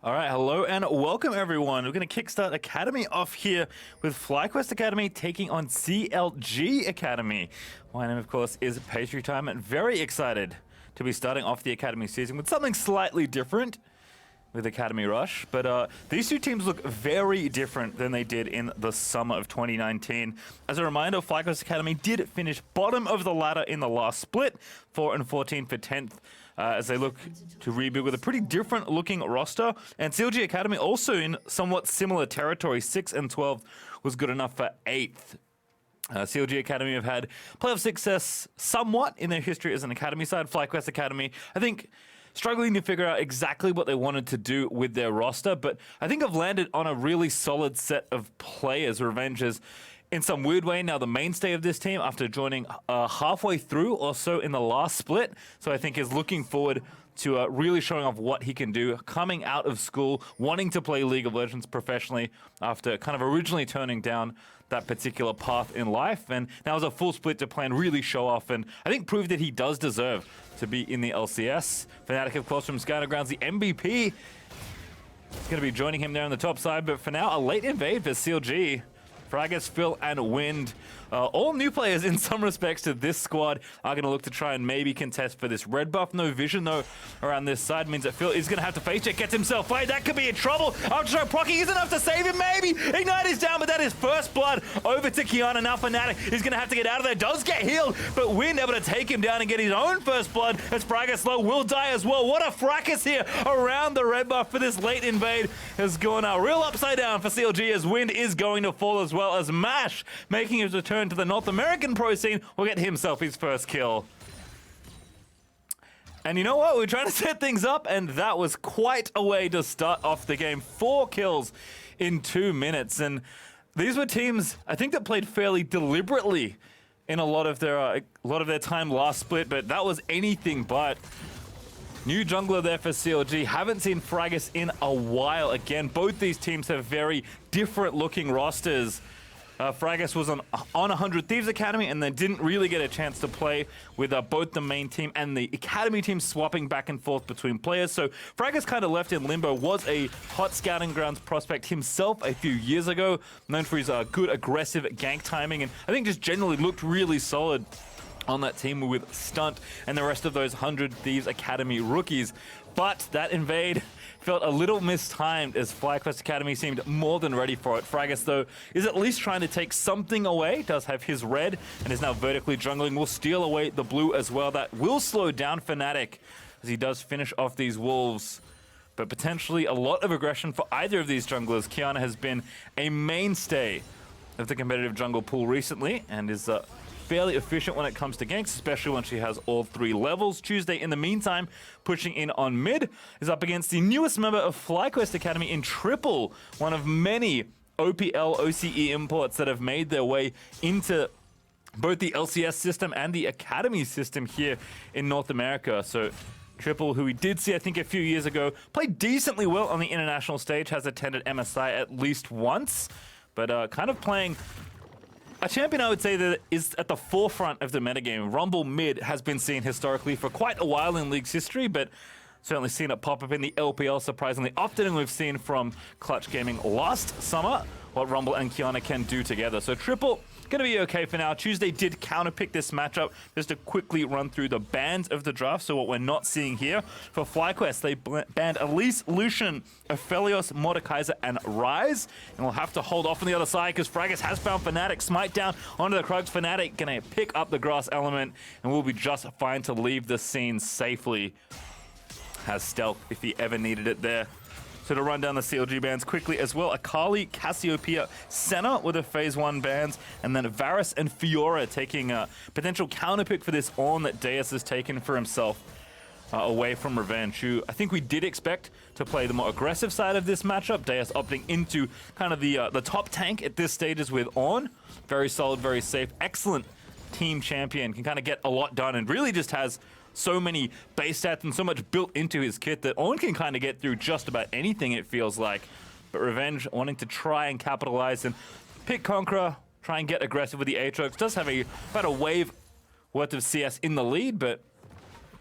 All right, hello and welcome everyone. We're going to kickstart Academy off here with FlyQuest Academy taking on CLG Academy. My name, of course, is Pastry Time, and very excited to be starting off the Academy season with something slightly different with Academy Rush. But these two teams look very different than they did in the summer of 2019. As a reminder, FlyQuest Academy did finish bottom of the ladder in the last split, 4-14 for 10th. As they look to rebuild with a pretty different looking roster. And CLG Academy also in somewhat similar territory, 6-12 was good enough for 8th. CLG Academy have had playoff success somewhat in their history as an Academy side. FlyQuest Academy, I think, struggling to figure out exactly what they wanted to do with their roster, but I think I've landed on a really solid set of players. Revenge is, in some weird way, now the mainstay of this team after joining halfway through or so in the last split. So I think is looking forward to really showing off what he can do coming out of school, wanting to play League of Legends professionally after kind of originally turning down that particular path in life. And now has a full split to play and really show off, and I think prove that he does deserve to be in the LCS. Fnatic, of course, from Skyunderground's the MVP. It's going to be joining him there on the top side, but for now, a late invade for CLG. Fragus, Phil, and Wind, all new players in some respects to this squad, are going to look to try and maybe contest for this red buff. No vision, though, around this side means that Phil is going to have to face check, gets himself fired. That could be in trouble. Ultra proccing is enough to save him, maybe. Ignite is down, but that is first blood over to Kiana. Now Fnatic is going to have to get out of there. Does get healed, but Wind able to take him down and get his own first blood as Fragus low will die as well. What a fracas here around the red buff for this late invade has gone real upside down for CLG as Wind is going to fall as well as Mash, making his return to the North American pro scene, will get himself his first kill. And you know what? We're trying to set things up, and that was quite a way to start off the game. 4 kills in 2 minutes, and these were teams, I think, that played fairly deliberately in a lot of their time last split, but that was anything but. New jungler there for CLG. Haven't seen Fragus in a while. Again, both these teams have very different looking rosters. Fragus was on 100 Thieves Academy and then didn't really get a chance to play with both the main team and the Academy team swapping back and forth between players. So Fragus kind of left in limbo, was a hot scouting grounds prospect himself a few years ago, known for his good aggressive gank timing, and I think just generally looked really solid on that team with Stunt and the rest of those 100 Thieves Academy rookies. But that invade felt a little mistimed as FlyQuest Academy seemed more than ready for it. Fragus, though, is at least trying to take something away, does have his red, and is now vertically jungling, will steal away the blue as well. That will slow down Fnatic as he does finish off these wolves. But potentially a lot of aggression for either of these junglers. Kiana has been a mainstay of the competitive jungle pool recently and is fairly efficient when it comes to ganks, especially when she has all 3 levels. Tuesday, in the meantime, pushing in on mid, is up against the newest member of FlyQuest Academy in Triple, one of many OPL OCE imports that have made their way into both the LCS system and the Academy system here in North America. So Triple, who we did see, I think, a few years ago, played decently well on the international stage, has attended MSI at least once, but kind of playing a champion, I would say, that is at the forefront of the metagame. Rumble mid has been seen historically for quite a while in League's history, but certainly seen it pop up in the LPL surprisingly often, and we've seen from Clutch Gaming last summer what Rumble and Kiana can do together. So Triple, gonna be okay for now. Tuesday did counterpick this matchup. Just to quickly run through the bans of the draft, so what we're not seeing here. For FlyQuest, they banned Elise, Lucian, Aphelios, Mordekaiser, and Ryze. And we'll have to hold off on the other side because Fragus has found Fnatic. Smite down onto the Krugs. Fnatic gonna pick up the grass element and will be just fine to leave the scene safely. Has stealth if he ever needed it there. So to run down the CLG bans quickly as well, Akali, Cassiopeia, Senna with the Phase 1 bans, and then Varus and Fiora taking a potential counterpick for this on that Deus has taken for himself away from Revenge, who I think we did expect to play the more aggressive side of this matchup. Deus opting into kind of the top tank at this stage is with Ornn. Very solid, very safe, excellent team champion, can kind of get a lot done and really just has so many base stats and so much built into his kit that Ornn can kind of get through just about anything, it feels like. But Revenge wanting to try and capitalize and pick Conqueror, try and get aggressive with the Aatrox. Does have about a wave worth of CS in the lead, but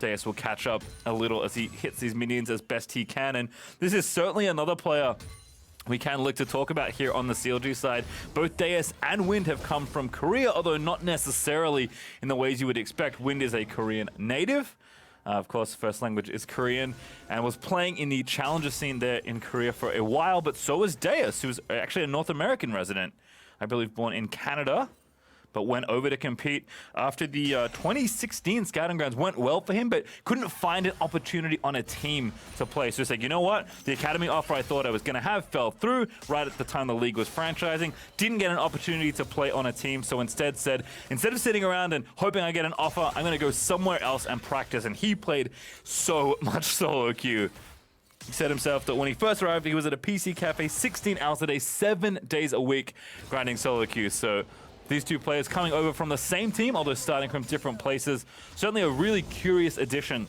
Deus will catch up a little as he hits these minions as best he can. And this is certainly another player we can look to talk about here on the CLG side. Both Deus and Wind have come from Korea, although not necessarily in the ways you would expect. Wind is a Korean native. Of course, first language is Korean, and was playing in the challenger scene there in Korea for a while, but so was Deus, who's actually a North American resident, I believe born in Canada, but went over to compete after the 2016 Scouting Grounds went well for him, but couldn't find an opportunity on a team to play. So he's like, you know what? The academy offer I thought I was going to have fell through right at the time the league was franchising. Didn't get an opportunity to play on a team, so instead said, instead of sitting around and hoping I get an offer, I'm going to go somewhere else and practice. And he played so much solo queue. He said himself that when he first arrived, he was at a PC cafe 16 hours a day, 7 days a week, grinding solo queue. So these two players coming over from the same team, although starting from different places. Certainly a really curious addition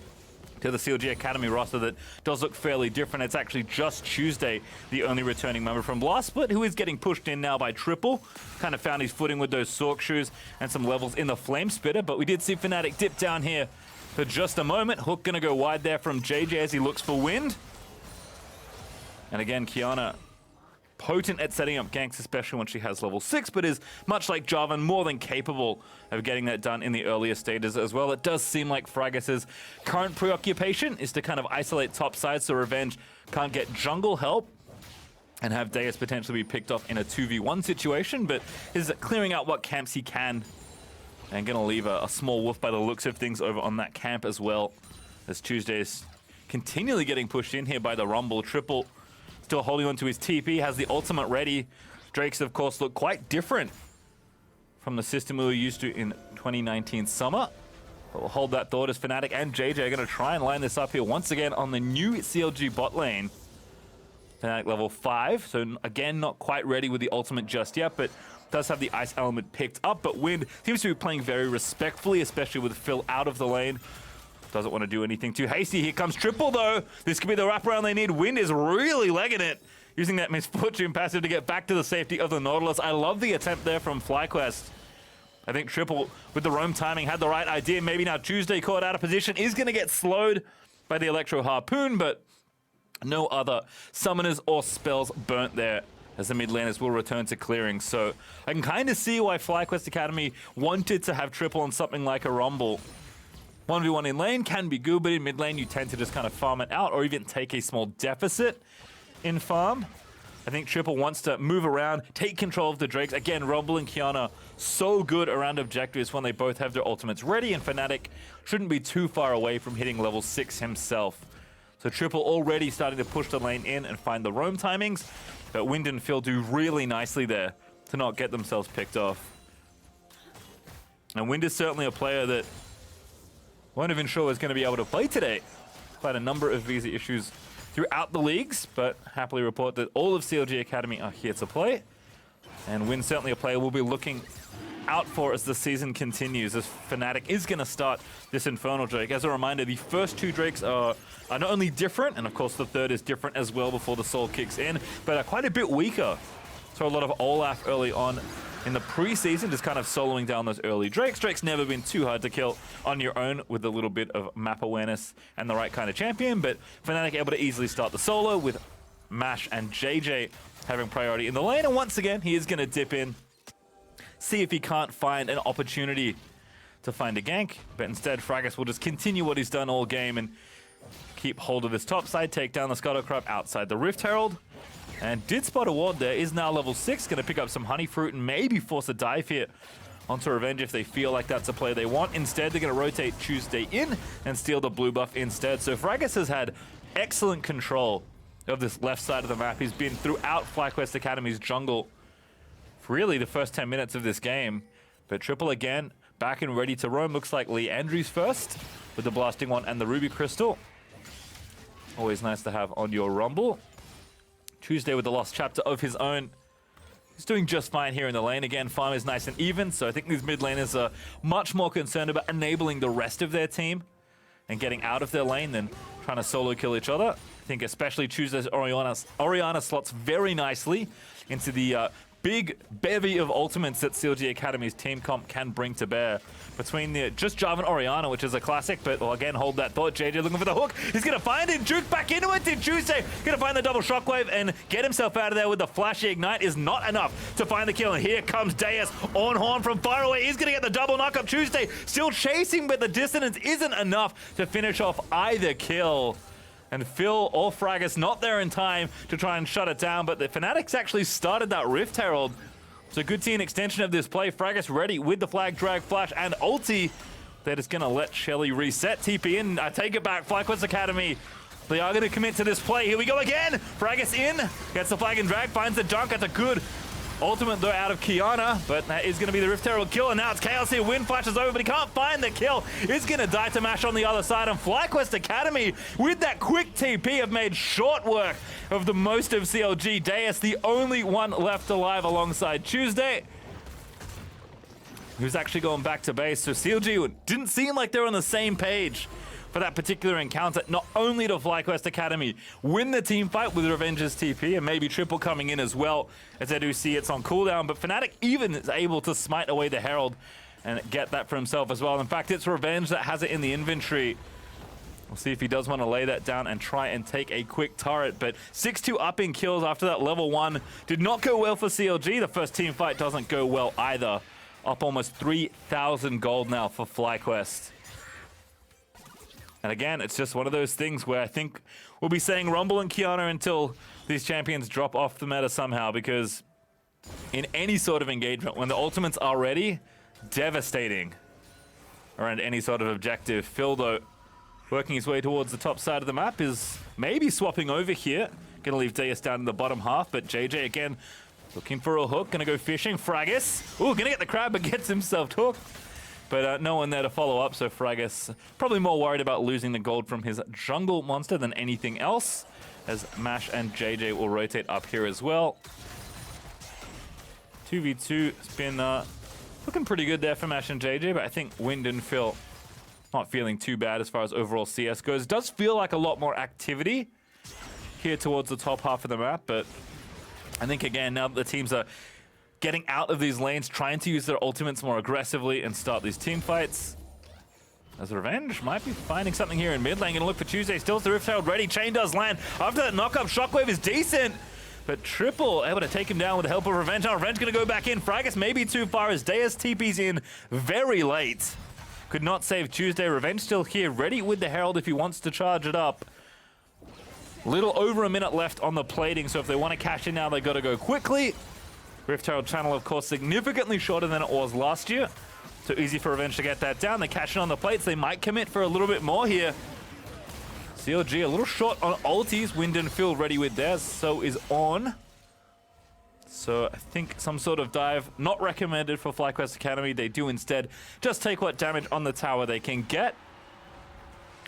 to the CLG Academy roster that does look fairly different. It's actually just Tuesday, the only returning member from last split, who is getting pushed in now by Triple. Kind of found his footing with those Sork shoes and some levels in the Flame Spitter, but we did see Fnatic dip down here for just a moment. Hook gonna go wide there from JJ as he looks for Wind. And again, Kiana, potent at setting up ganks, especially when she has level 6, but is, much like Jarvan, more than capable of getting that done in the earlier stages as well. It does seem like Fragus's current preoccupation is to kind of isolate top side so Revenge can't get jungle help and have Deus potentially be picked off in a 2v1 situation, but is clearing out what camps he can and gonna leave a small wolf by the looks of things over on that camp as well, as Tuesday is continually getting pushed in here by the Rumble. Triple still holding on to his TP, has the ultimate ready. Drakes, of course, look quite different from the system we were used to in 2019 summer. But we'll hold that thought as Fnatic and JJ are going to try and line this up here once again on the new CLG bot lane. Fnatic level 5, so again, not quite ready with the ultimate just yet, but does have the ice element picked up. But Wind seems to be playing very respectfully, especially with Phil out of the lane. Doesn't want to do anything too hasty. Here comes Triple, though. This could be the wraparound they need. Wind is really legging it, using that Misfortune passive to get back to the safety of the Nautilus. I love the attempt there from FlyQuest. I think Triple, with the roam timing, had the right idea. Maybe now Tuesday, caught out of position, is going to get slowed by the Electro Harpoon, but no other summoners or spells burnt there, as the mid laners will return to clearing. So I can kind of see why FlyQuest Academy wanted to have Triple on something like a Rumble. 1v1 in lane can be good, but in mid lane you tend to just kind of farm it out or even take a small deficit in farm. I think Triple wants to move around, take control of the Drakes. Again, Rumble and Kiana so good around objectives when they both have their ultimates ready, and Fnatic shouldn't be too far away from hitting level 6 himself. So Triple already starting to push the lane in and find the roam timings, but Wind and Phil do really nicely there to not get themselves picked off. And Wind is certainly a player that weren't even sure was going to be able to play today. Quite a number of visa issues throughout the leagues, but happily report that all of CLG Academy are here to play. And Wind certainly a player we'll be looking out for as the season continues, as Fnatic is going to start this Infernal Drake. As a reminder, the first two Drakes are not only different, and of course the third is different as well before the Soul kicks in, but are quite a bit weaker. So a lot of Olaf early on in the preseason, just kind of soloing down those early Drakes. Drake's never been too hard to kill on your own with a little bit of map awareness and the right kind of champion, but Fnatic able to easily start the solo with Mash and JJ having priority in the lane. And once again, he is going to dip in, see if he can't find an opportunity to find a gank, but instead Fragus will just continue what he's done all game and keep hold of this top side, take down the Scuttlecrab outside the Rift Herald. And did spot a ward there, is now level 6, going to pick up some Honey Fruit and maybe force a dive here onto Revenge if they feel like that's a play they want. Instead, they're going to rotate Tuesday in and steal the blue buff instead. So Fragus has had excellent control of this left side of the map. He's been throughout FlyQuest Academy's jungle for really the first 10 minutes of this game. But Triple again, back and ready to roam. Looks like Lee Andrews first with the Blasting One and the Ruby Crystal. Always nice to have on your Rumble. Tuesday with the lost chapter of his own. He's doing just fine here in the lane. Again, farm is nice and even, so I think these mid laners are much more concerned about enabling the rest of their team and getting out of their lane than trying to solo kill each other. I think especially Tuesday's Orianna slots very nicely into the big bevy of ultimates that CLG Academy's team comp can bring to bear. Between the just Jarvan Orianna, which is a classic, but well, again, hold that thought. JJ looking for the hook. He's going to find it. Juke back into it. Did Tuesday going to find the double shockwave and get himself out of there with the flashy ignite is not enough to find the kill. And here comes Deus on horn from far away. He's going to get the double knock up. Tuesday still chasing, but the distance isn't enough to finish off either kill. And Phil or Fraggus not there in time to try and shut it down, but the Fnatic's actually started that Rift Herald. So good team extension of this play. Fraggus ready with the flag, drag, flash, and ulti. They're just going to let Shelly reset. TP in. I take it back. FlyQuest Academy. They are going to commit to this play. Here we go again. Fraggus in. Gets the flag and drag. Finds the dunk. That's a good ultimate, though, out of Kiana. But that is going to be the Rift Herald kill. And now it's Chaos here. Wind flashes over, but he can't find the kill. Is going to die to Mash on the other side. And FlyQuest Academy, with that quick TP, have made short work of the most of CLG. Deus, the only one left alive alongside Tuesday, who's actually going back to base. So CLG didn't seem like they were on the same page for that particular encounter. Not only to FlyQuest Academy win the team fight with Revenge's TP, and maybe Triple coming in as well, as I do see it's on cooldown, but Fnatic even is able to smite away the Herald and get that for himself as well. In fact, it's Revenge that has it in the inventory. We'll see if he does want to lay that down and try and take a quick turret, but 6-2 up in kills after that level 1 did not go well for CLG. The first team fight doesn't go well either. Up almost 3,000 gold now for FlyQuest. And again, it's just one of those things where I think we'll be saying Rumble and Kiana until these champions drop off the meta somehow, because in any sort of engagement, when the ultimates are ready, devastating around any sort of objective. Phil, though, working his way towards the top side of the map, is maybe swapping over here. Gonna leave Deus down in the bottom half, but JJ again looking for a hook, gonna go fishing. Fraggus, ooh, gonna get the crab, but gets himself hooked. But no one there to follow up, so Fraggus probably more worried about losing the gold from his jungle monster than anything else, as Mash and JJ will rotate up here as well. 2v2, it's been looking pretty good there for Mash and JJ, but I think Wind and Phil not feeling too bad as far as overall CS goes. It does feel like a lot more activity here towards the top half of the map, but I think, again, now that the teams are getting out of these lanes, trying to use their ultimates more aggressively and start these team fights, as Revenge might be finding something here in mid lane. Gonna look for Tuesday, still the Rift Herald ready. Chain does land. After that knock-up, Shockwave is decent, but Triple able to take him down with the help of Revenge. Now Revenge gonna go back in. Fraggus maybe too far as Deus TP's in very late. Could not save Tuesday. Revenge still here, ready with the Herald if he wants to charge it up. Little over a minute left on the plating, so if they want to cash in now, they got to go quickly. Rift Herald channel, of course, significantly shorter than it was last year, so easy for Revenge to get that down. They cash in on the plates. They might commit for a little bit more here. CLG a little short on ultis. Wind and Phil ready with theirs, so is on. So I think some sort of dive not recommended for FlyQuest Academy. They do instead just take what damage on the tower they can get,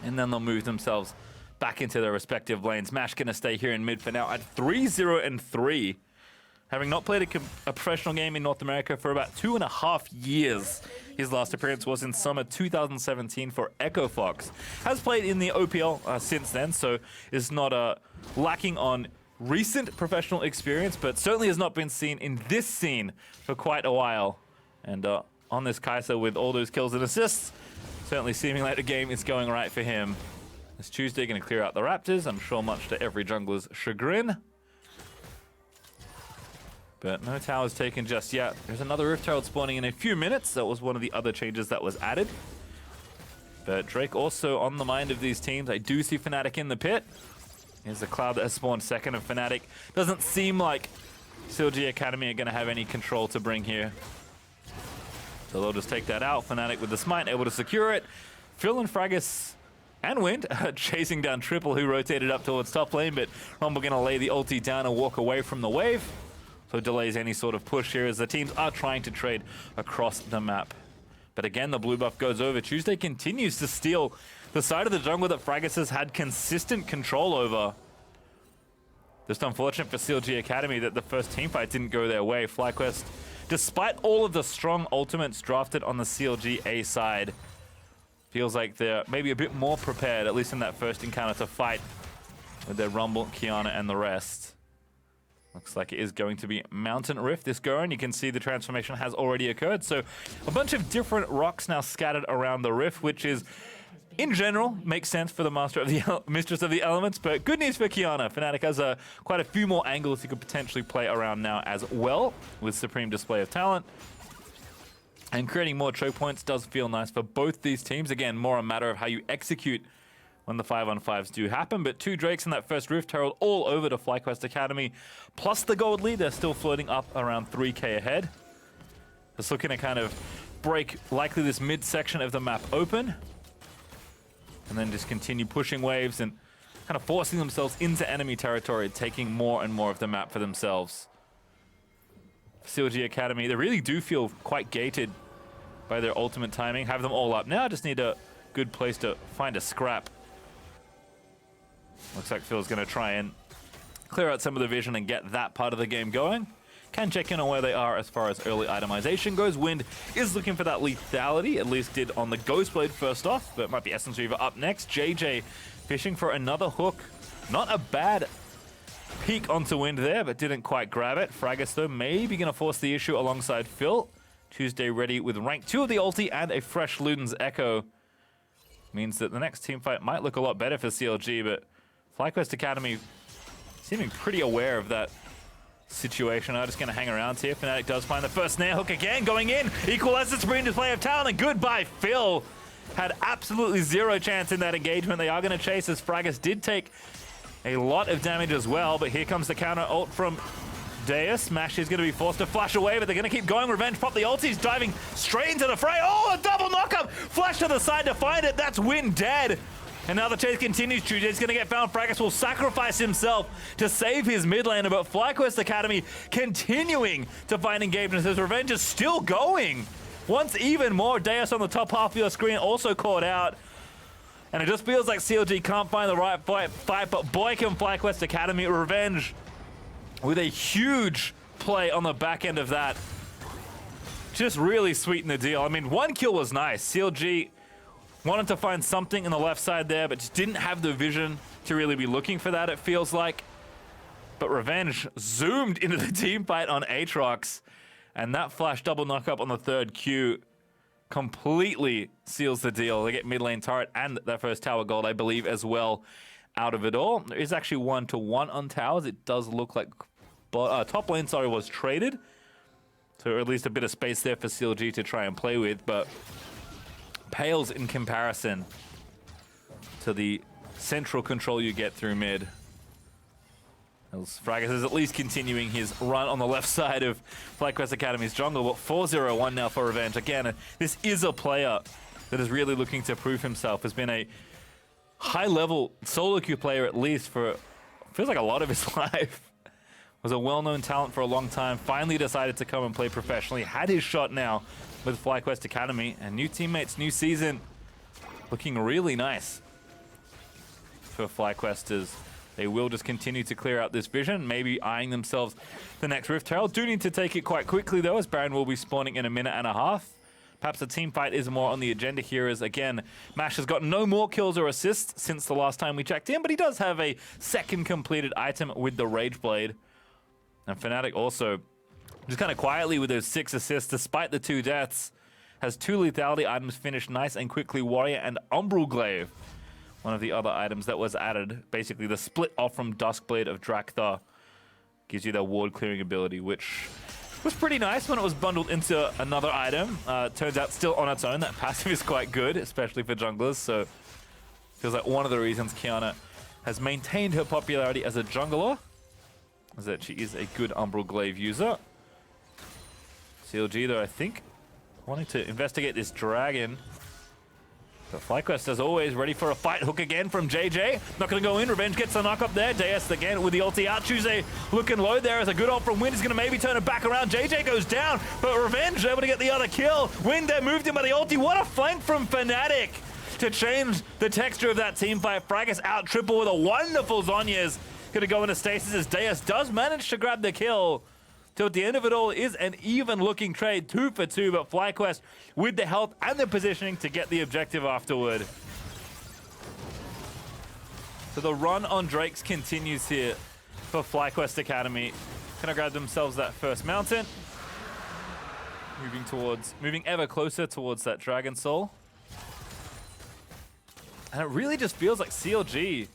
and then they'll move themselves back into their respective lanes. Mash gonna stay here in mid for now at 3-0-3. Having not played a professional game in North America for about 2.5 years. His last appearance was in summer 2017 for Echo Fox. Has played in the OPL since then, so is not lacking on recent professional experience, but certainly has not been seen in this scene for quite a while. And on this Kai'Sa with all those kills and assists, certainly seeming like the game is going right for him. This Tuesday going to clear out the Raptors, I'm sure much to every jungler's chagrin. But no towers taken just yet. There's another Rift Herald spawning in a few minutes. That was one of the other changes that was added. But Drake also on the mind of these teams. I do see Fnatic in the pit. Here's the Cloud that has spawned second of Fnatic. Doesn't seem like CLG Academy are going to have any control to bring here. So they'll just take that out. Fnatic with the smite, able to secure it. Phil and Fraggus and Wind chasing down Triple, who rotated up towards top lane, but Rumble going to lay the ulti down and walk away from the wave. So delays any sort of push here as the teams are trying to trade across the map. But again, the blue buff goes over. Tuesday continues to steal the side of the jungle that Fraggus has had consistent control over. Just unfortunate for CLG Academy that the first team fight didn't go their way. FlyQuest, despite all of the strong ultimates drafted on the CLG A side, feels like they're maybe a bit more prepared, at least in that first encounter, to fight with their Rumble, Kiana, and the rest. Looks like it is going to be Mountain Rift this go, and you can see the transformation has already occurred. So a bunch of different rocks now scattered around the Rift, which is, in general, makes sense for the Mistress of the Elements. But good news for Qiyana. Fnatic has quite a few more angles he could potentially play around now as well, with Supreme Display of Talent. And creating more choke points does feel nice for both these teams. Again, more a matter of how you execute when the 5-on-5s do happen. But 2 Drakes in that first Rift Herald all over to FlyQuest Academy. Plus the gold lead, they're still floating up around 3k ahead. Just looking to kind of break likely this mid-section of the map open. And then just continue pushing waves and kind of forcing themselves into enemy territory, taking more and more of the map for themselves. CLG Academy, they really do feel quite gated by their ultimate timing. Have them all up now, just need a good place to find a scrap. Looks like Phil's going to try and clear out some of the vision and get that part of the game going. Can check in on where they are as far as early itemization goes. Wind is looking for that lethality, at least did on the Ghostblade first off, but it might be Essence Reaver up next. JJ fishing for another hook. Not a bad peek onto Wind there, but didn't quite grab it. Fraggus, though, maybe going to force the issue alongside Phil. Tuesday ready with rank 2 of the ulti and a fresh Luden's Echo. Means that the next team fight might look a lot better for CLG, but FlyQuest Academy seeming pretty aware of that situation. I'm just going to hang around here. Fnatic does find the first snare hook again, going in. Equalizes Supreme Display of Talent, and goodbye, Phil. Had absolutely zero chance in that engagement. They are going to chase as Fraggus did take a lot of damage as well, but here comes the counter ult from Deus. Mash is going to be forced to flash away, but they're going to keep going. Revenge pop the ult. He's diving straight into the fray. Oh, a double knockup! Flash to the side to find it. That's Wind dead. And now the chase continues. Tuesday's going to get found. Fraggus will sacrifice himself to save his mid laner, but FlyQuest Academy continuing to find engagements as Revenge is still going. Once even more, Deus on the top half of your screen also caught out. And it just feels like CLG can't find the right fight, but boy can FlyQuest Academy. Revenge with a huge play on the back end of that. Just really sweeten the deal. I mean, 1 kill was nice. CLG wanted to find something in the left side there, but just didn't have the vision to really be looking for that, it feels like. But Revenge zoomed into the team fight on Aatrox, and that flash double knockup on the 3rd Q completely seals the deal. They get mid lane turret and that first tower gold, I believe, as well out of it all. There is actually 1-to-1 on towers. It does look like top lane, was traded. So at least a bit of space there for CLG to try and play with, but pales in comparison to the central control you get through mid. As Fraggus is at least continuing his run on the left side of FlyQuest Academy's jungle, but 4-0-1 now for Revenge. Again, this is a player that is really looking to prove himself. Has been a high-level solo queue player at least for, feels like a lot of his life. Was a well-known talent for a long time, finally decided to come and play professionally, had his shot now with FlyQuest Academy, and new teammates, new season, looking really nice for FlyQuest as they will just continue to clear out this vision, maybe eyeing themselves the next Rift Herald. Do need to take it quite quickly though, as Baron will be spawning in a minute and a half. Perhaps a team fight is more on the agenda here, as again, Mash has got no more kills or assists since the last time we checked in, but he does have a second completed item with the Rage Blade. And Fnatic also, just kind of quietly with those 6 assists, despite the 2 deaths, has 2 lethality items finished nice and quickly. Warrior and Umbral Glaive, one of the other items that was added. Basically the split off from Duskblade of Drakthar gives you that ward clearing ability, which was pretty nice when it was bundled into another item. Turns out still on its own, that passive is quite good, especially for junglers. So feels like one of the reasons Qiyana has maintained her popularity as a jungler is that she is a good Umbral Glaive user. CLG, though, I think, wanting to investigate this dragon. But FlyQuest, as always, ready for a fight. Hook again from JJ. Not going to go in. Revenge gets the knock up there. Deus again with the ulti out. Tuesday looking low there as a good ult from Wind. He's going to maybe turn it back around. JJ goes down, but Revenge able to get the other kill. Wind there moved him by the ulti. What a flank from Fnatic to change the texture of that team fight. Fraggus out triple with a wonderful Zhonya's. Going to go into stasis as Deus does manage to grab the kill. Till at the end of it all is an even looking trade, 2 for 2, but FlyQuest with the health and the positioning to get the objective afterward. So the run on Drakes continues here for FlyQuest Academy. Gonna grab themselves that first mountain. Moving ever closer towards that Dragon Soul. And it really just feels like CLG.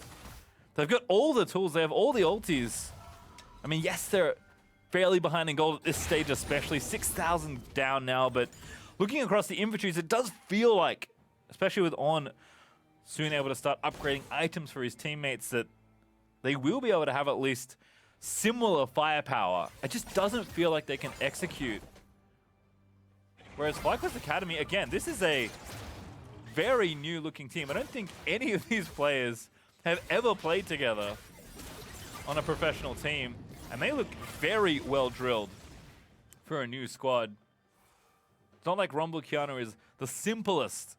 They've got all the tools, they have all the ultis. I mean, yes, they're fairly behind in gold at this stage especially. 6,000 down now, but looking across the inventories, it does feel like, especially with On soon able to start upgrading items for his teammates, that they will be able to have at least similar firepower. It just doesn't feel like they can execute. Whereas FlyQuest Academy, again, this is a very new looking team. I don't think any of these players have ever played together on a professional team, and they look very well drilled for a new squad. It's not like Rumble Keanu is the simplest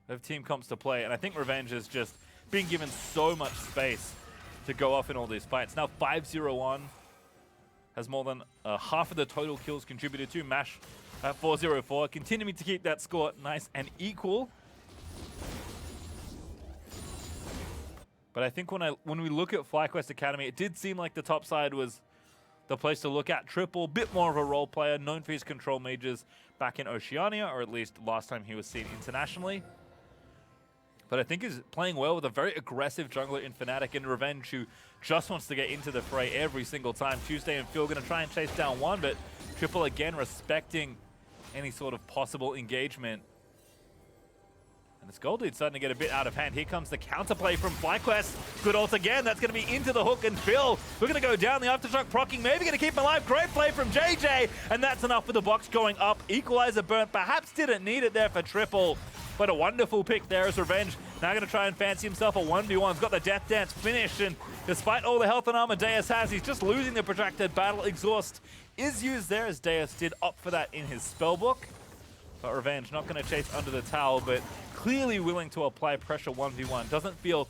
of team comps to play, and I think Revenge has just been given so much space to go off in all these fights. Now 5-0-1 has more than half of the total kills contributed to. Mash at 4-0-4, continuing to keep that score nice and equal. But I think when we look at FlyQuest Academy, it did seem like the top side was the place to look at. Triple, bit more of a role player, known for his control mages back in Oceania, or at least last time he was seen internationally. But I think he's playing well with a very aggressive jungler in Fnatic and Revenge, who just wants to get into the fray every single time. Tuesday and Phil going to try and chase down one, but Triple again respecting any sort of possible engagement. And this gold lead's starting to get a bit out of hand. Here comes the counterplay from FlyQuest. Good ult again. That's going to be into the hook, and Phil, we're going to go down the aftershock, proccing, maybe going to keep him alive. Great play from JJ, and that's enough for the box going up. Equalizer burnt, perhaps didn't need it there for Triple, but a wonderful pick there as Revenge. Now going to try and fancy himself a 1v1. He's got the Death Dance finished, and despite all the health and armor Deus has, he's just losing the protracted battle. Exhaust is used there, as Deus did opt for that in his spellbook. But Revenge not going to chase under the towel, but clearly willing to apply pressure 1v1. Doesn't feel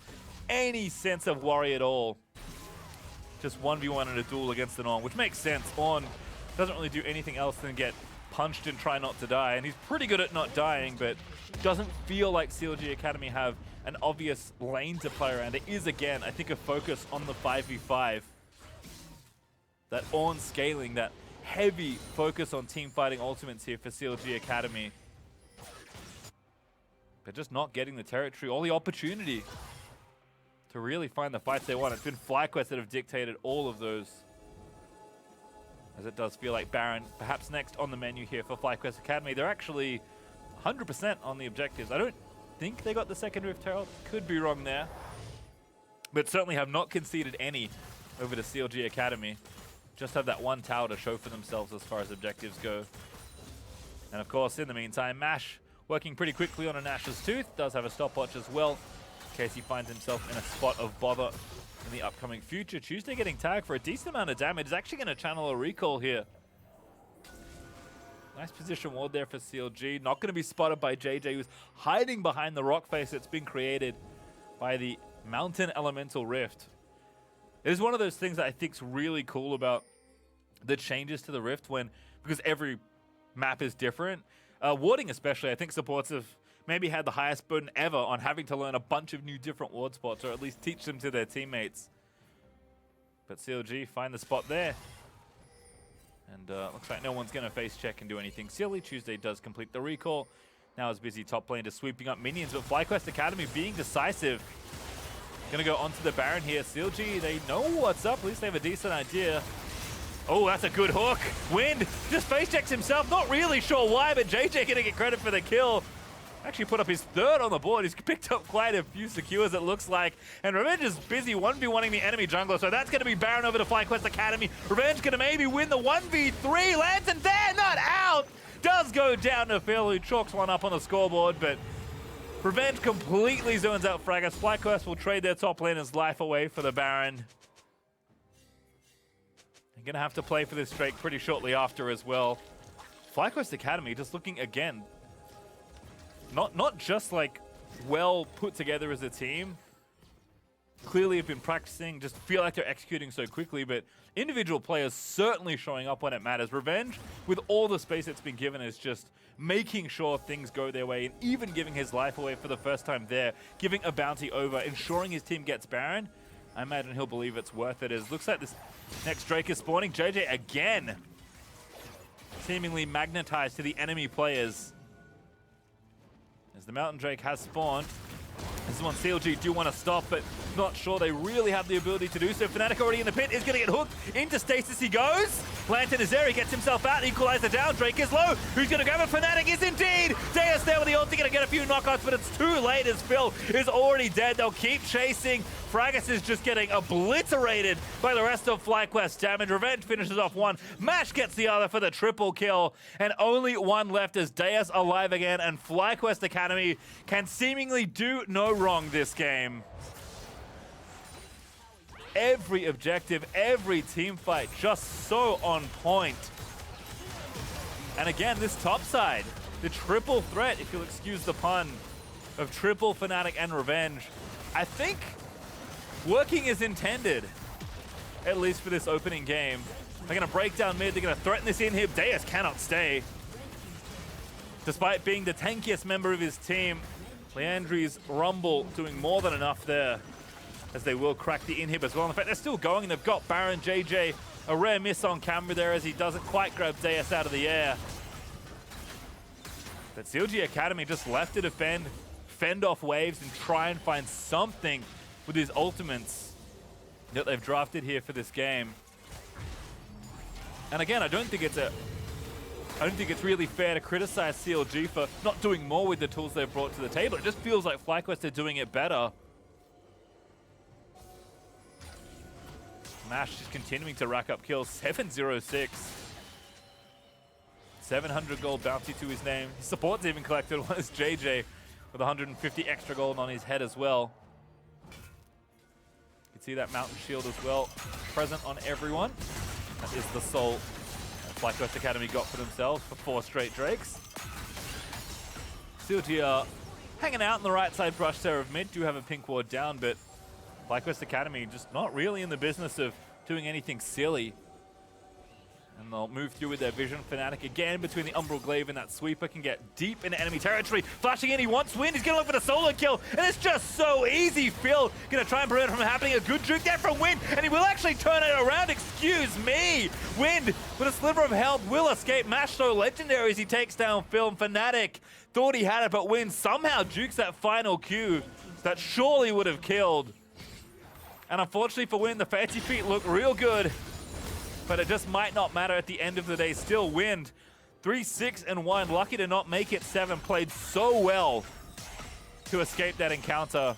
any sense of worry at all. Just 1v1 in a duel against an On, which makes sense. On doesn't really do anything else than get punched and try not to die, and he's pretty good at not dying, but doesn't feel like CLG Academy have an obvious lane to play around. It is, again, I think, a focus on the 5v5. That On scaling, that heavy focus on team fighting ultimates here for CLG Academy. But just not getting the territory or the opportunity to really find the fights they want. It's been FlyQuest that have dictated all of those, as it does feel like Baron perhaps next on the menu here for FlyQuest Academy. They're actually 100% on the objectives. I don't think they got the second Rift Herald. Could be wrong there. But certainly have not conceded any over to CLG Academy. Just have that one tower to show for themselves as far as objectives go. And of course, in the meantime, Mash working pretty quickly on a Nash's Tooth. Does have a stopwatch as well, in case he finds himself in a spot of bother in the upcoming future. Tuesday getting tagged for a decent amount of damage. Is actually going to channel a recall here. Nice position ward there for CLG. Not going to be spotted by JJ, who's hiding behind the rock face that's been created by the Mountain Elemental Rift. It is one of those things that I think is really cool about the changes to the Rift, because every map is different. Warding especially, I think supports have maybe had the highest burden ever on having to learn a bunch of new different ward spots, or at least teach them to their teammates. But CLG find the spot there. And looks like no one's going to face check and do anything silly. Tuesday does complete the recall. Now is busy top lane just sweeping up minions, but FlyQuest Academy being decisive. Going to go onto the Baron here. CLG, they know what's up. At least they have a decent idea. Oh, that's a good hook. Wind just face checks himself. Not really sure why, but JJ going to get credit for the kill. Actually put up his third on the board. He's picked up quite a few secures, it looks like. And Revenge is busy 1v1ing the enemy jungler, so that's going to be Baron over to FlyQuest Academy. Revenge going to maybe win the 1v3. Lantern there, not out. Does go down to Phil, who chalks one up on the scoreboard, but Revenge completely zones out Fraggas. FlyQuest will trade their top laner's life away for the Baron. They're going to have to play for this Drake pretty shortly after as well. FlyQuest Academy just looking, again, not just like well put together as a team. Clearly have been practicing, just feel like they're executing so quickly, but individual players certainly showing up when it matters. Revenge, with all the space it's been given, is just making sure things go their way, and even giving his life away for the first time there, giving a bounty over, ensuring his team gets Baron. I imagine he'll believe it's worth it. As looks like this next Drake is spawning. JJ again, seemingly magnetized to the enemy players. As the Mountain Drake has spawned. This is one CLG do want to stop, but not sure they really have the ability to do so. Fnatic already in the pit, is going to get hooked. Into stasis he goes. Lantern is there, he gets himself out. Equalizer down, Drake is low. Who's going to grab it? Fnatic is indeed. Deus there with the ulti, going to get a few knockouts, but it's too late as Phil is already dead. They'll keep chasing. Fragus is just getting obliterated by the rest of FlyQuest. Damage Revenge finishes off one. Mash gets the other for the triple kill. And only one left as Deus alive again, and FlyQuest Academy can seemingly do no wrong this game. Every objective, every team fight just so on point. And again, this top side, the triple threat, if you'll excuse the pun, of triple Fnatic and Revenge, I think working as intended, at least for this opening game. They're going to break down mid, they're going to threaten this inhib. Deus cannot stay. Despite being the tankiest member of his team, Leandri's Rumble doing more than enough there, as they will crack the inhib as well. In fact, they're still going, and they've got Baron. JJ, a rare miss on camera there as he doesn't quite grab Deus out of the air. But CLG Academy just left to defend, fend off waves, and try and find something with his ultimates that they've drafted here for this game. And again, I don't think it's really fair to criticize CLG for not doing more with the tools they've brought to the table. It just feels like FlyQuest are doing it better. Mash is continuing to rack up kills. 706. 700 gold bounty to his name. His support's even collected one as JJ with 150 extra gold on his head as well. You can see that mountain shield as well, present on everyone. That is the soul FlyQuest Academy got for themselves for 4 straight Drakes. CLG are hanging out in the right side brush there of mid. Do have a pink ward down, but FlyQuest Academy just not really in the business of doing anything silly. And they'll move through with their vision. Fnatic again between the Umbral Glaive and that sweeper can get deep into enemy territory. Flashing in, he wants Wind. He's going to look for the solo kill. And it's just so easy. Phil going to try and prevent it from happening. A good juke there from Wind. And he will actually turn it around. Excuse me. Wind with a sliver of health will escape. Mash so legendary as he takes down Phil. Fnatic thought he had it, but Wind somehow jukes that final Q that surely would have killed. And unfortunately for Wind, the fancy feet look real good. But it just might not matter at the end of the day. Still Wind, 3-6-1. Lucky to not make it 7. Played so well to escape that encounter.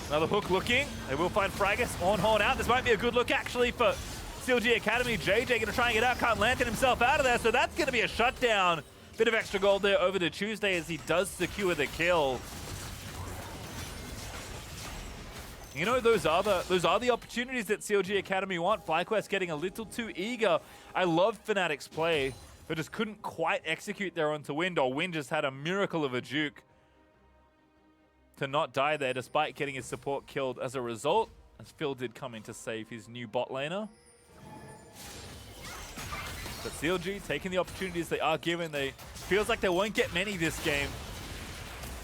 Another hook looking. They will find Fragus on horn out. This might be a good look actually for CLG Academy. JJ going to try and get out. Can't lantern himself out of there. So that's going to be a shutdown. Bit of extra gold there over to Tuesday as he does secure the kill. You know, those are the opportunities that CLG Academy want. FlyQuest getting a little too eager. I love Fnatic's play, but just couldn't quite execute there onto Wind, or Wind just had a miracle of a juke to not die there despite getting his support killed as a result, as Phil did come in to save his new bot laner. But CLG taking the opportunities they are given. Feels like they won't get many this game.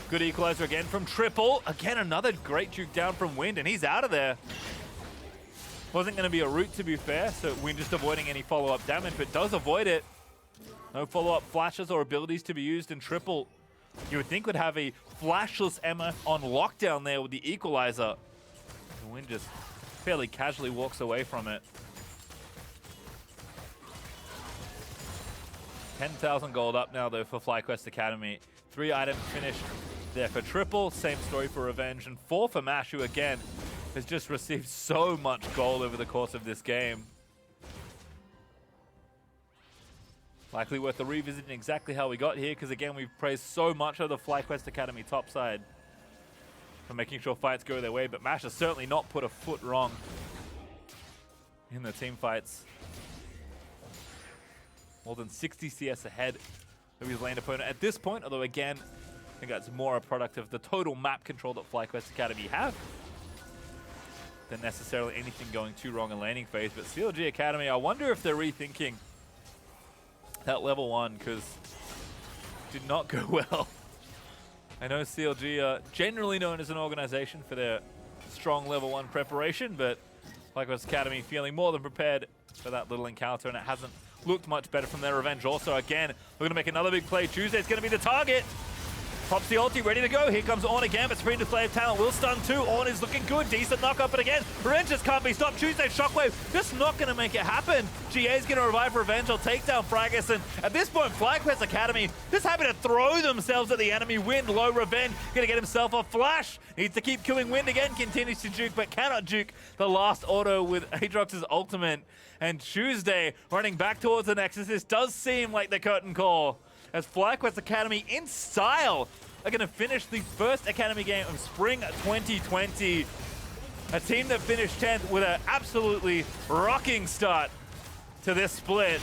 Good equalizer again from Triple. Again, another great juke down from Wind, and he's out of there. Wasn't going to be a route, to be fair, so Wind just avoiding any follow-up damage, but does avoid it. No follow-up flashes or abilities to be used, and Triple, you would think, would have a flashless MF on lockdown there with the equalizer. And Wind just fairly casually walks away from it. 10,000 gold up now, though, for FlyQuest Academy. 3 items finished there for Triple. Same story for Revenge. And 4 for Mash, who, again, has just received so much gold over the course of this game. Likely worth revisiting exactly how we got here, because, again, we've praised so much of the FlyQuest Academy topside for making sure fights go their way. But Mash has certainly not put a foot wrong in the team fights. More than 60 CS ahead of his lane opponent at this point, although again, I think that's more a product of the total map control that FlyQuest Academy have than necessarily anything going too wrong in laning phase. But CLG Academy, I wonder if they're rethinking that level 1, because it did not go well. I know CLG are generally known as an organization for their strong level 1 preparation, but FlyQuest Academy feeling more than prepared for that little encounter, and it hasn't looked much better from their revenge. Also, again, we're going to make another big play. Tuesday's going to be the target. Pops the ulti, ready to go. Here comes Ornn again, but Screen Display of Talent will stun too. Ornn is looking good. Decent knock up, but again, Revenge just can't be stopped. Tuesday Shockwave just not going to make it happen. GA's going to revive Revenge. I'll take down Fracus, and at this point, FlyQuest Academy just happy to throw themselves at the enemy. Wind low, Revenge going to get himself a flash. Needs to keep killing Wind again. Continues to juke, but cannot juke the last auto with Aatrox's ultimate. And Tuesday running back towards the Nexus. This does seem like the curtain call, as FlyQuest Academy in style are going to finish the first Academy game of Spring 2020. A team that finished 10th with an absolutely rocking start to this split.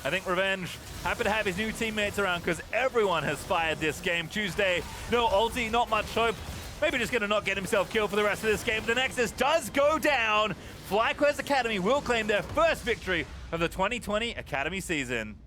I think Revenge happy to have his new teammates around because everyone has fired this game. Tuesday, no ulti, not much hope. Maybe just going to not get himself killed for the rest of this game. The Nexus does go down. FlyQuest Academy will claim their first victory of the 2020 Academy season.